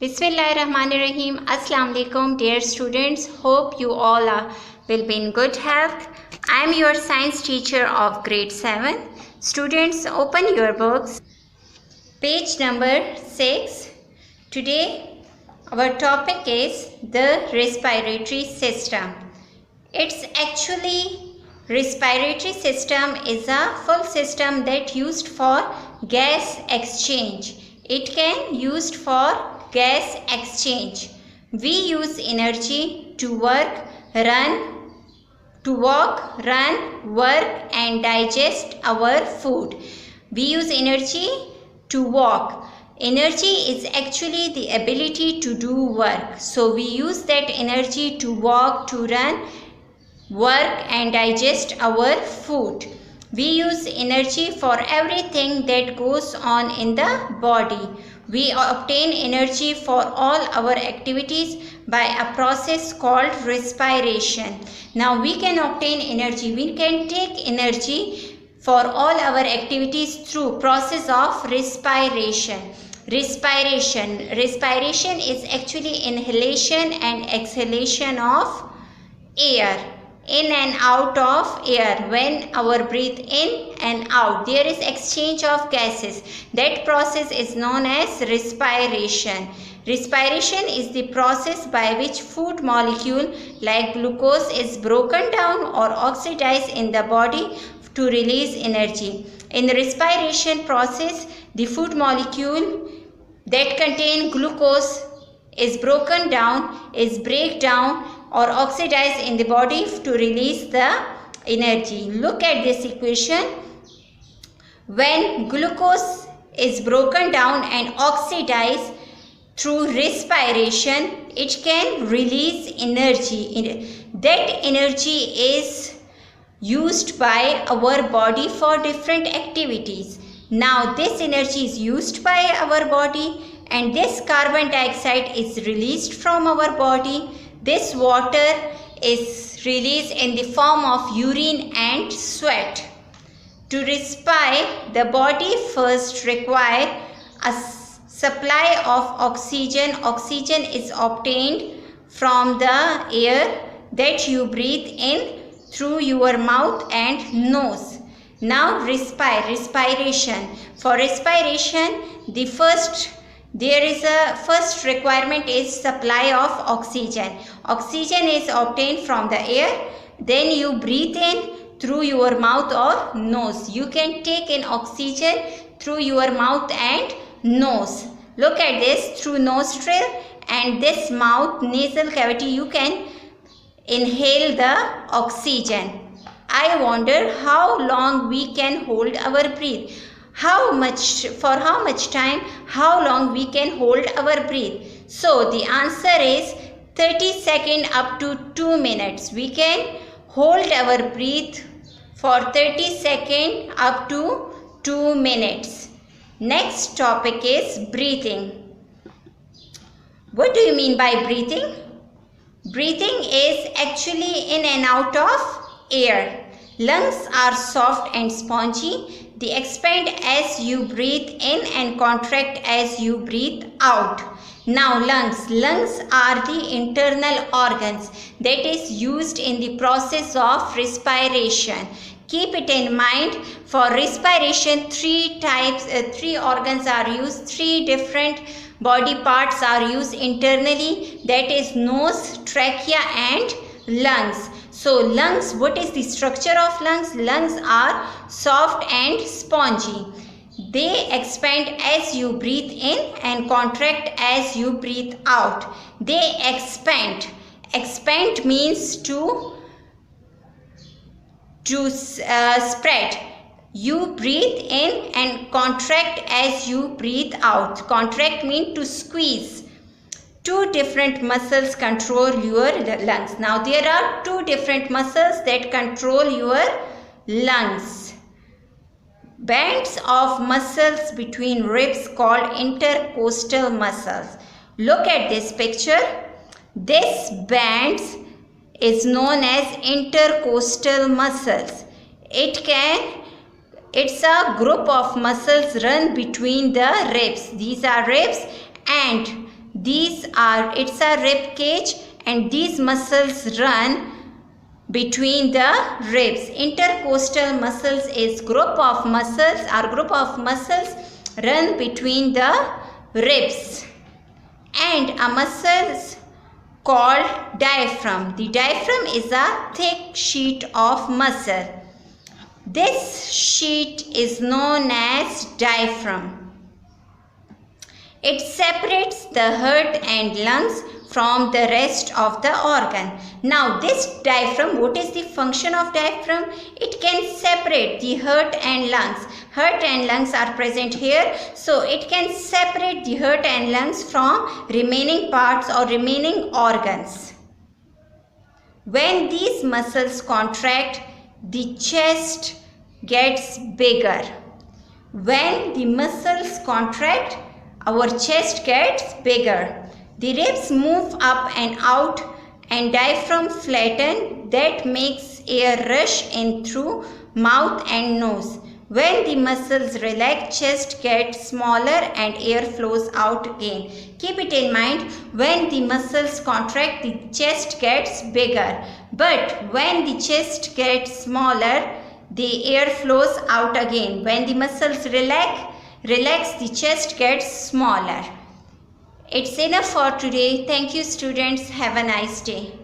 Bismillahirrahmanirrahim. Assalamu alaikum, dear students. Hope you all will be in good health. I am your science teacher of grade 7. Students, open your books. Page number 6. Today, our topic is the respiratory system. It's actually respiratory system is a full system that used for gas exchange. It can used for gas exchange. We use energy to walk, run, work and digest our food. We use energy to walk. Energy is actually the ability to do work. So we use that energy to walk, to run, work and digest our food. We use energy for everything that goes on in the body. We obtain energy for all our activities by a process called respiration. Now we can obtain energy, we can take energy for all our activities through process of respiration. Respiration is actually inhalation and exhalation of air. In and out of air. When our breathe in and out, there is exchange of gases. That process is known as respiration. Respiration is the process by which food molecule like glucose is broken down or oxidized in the body to release energy. In the respiration process, the food molecule that contain glucose is broken down, is break down or oxidized in the body to release the energy. Look at this equation. When glucose is broken down and oxidized through respiration, it can release energy. That energy is used by our body for different activities. Now this energy is used by our body and this carbon dioxide is released from our body. This water is released in the form of urine and sweat. To respire, the body first requires a supply of oxygen. Oxygen is obtained from the air that you breathe in through your mouth and nose. Now respiration. For respiration, first requirement is supply of oxygen. Oxygen is obtained from the air. Then you breathe in through your mouth or nose. You can take in oxygen through your mouth and nose. Look at this, through nostril and this mouth nasal cavity you can inhale the oxygen. I wonder how long we can hold our breath. For how much time, how long we can hold our breath. So the answer is 30 seconds up to 2 minutes. We can hold our breath for 30 seconds up to 2 minutes. Next topic is breathing. What do you mean by breathing? Breathing is actually in and out of air. Lungs are soft and spongy. They expand as you breathe in and contract as you breathe out. Now lungs are the internal organs that is used in the process of respiration. Keep it in mind, for respiration three organs are used, 3 different body parts are used internally, that is nose, trachea and lungs. So lungs, what is the structure of lungs? Lungs are soft and spongy. They expand as you breathe in and contract as you breathe out. They expand. Expand means to spread. You breathe in and contract as you breathe out. Contract means to squeeze. 2 different muscles control your lungs. Now there are 2 different muscles that control your lungs. Bands of muscles between ribs called intercostal muscles. Look at this picture. This bands is known as intercostal muscles. It's a group of muscles run between the ribs. These are ribs and it's a rib cage, and these muscles run between the ribs. Intercostal muscles is group of muscles run between the ribs. And a muscle called diaphragm. The diaphragm is a thick sheet of muscle. This sheet is known as diaphragm. It separates the heart and lungs from the rest of the organ. Now this diaphragm, what is the function of diaphragm? It can separate the heart and lungs. Heart and lungs are present here, so it can separate the heart and lungs from remaining parts or remaining organs. When these muscles contract, the chest gets bigger. When the muscles contract, our chest gets bigger. The ribs move up and out and diaphragm flatten. That makes air rush in through mouth and nose. When the muscles relax, chest gets smaller and air flows out again. Keep it in mind, when the muscles contract, the chest gets bigger. But when the chest gets smaller, the air flows out again. When the muscles relax, the chest gets smaller. It's enough for today. Thank you, students. Have a nice day.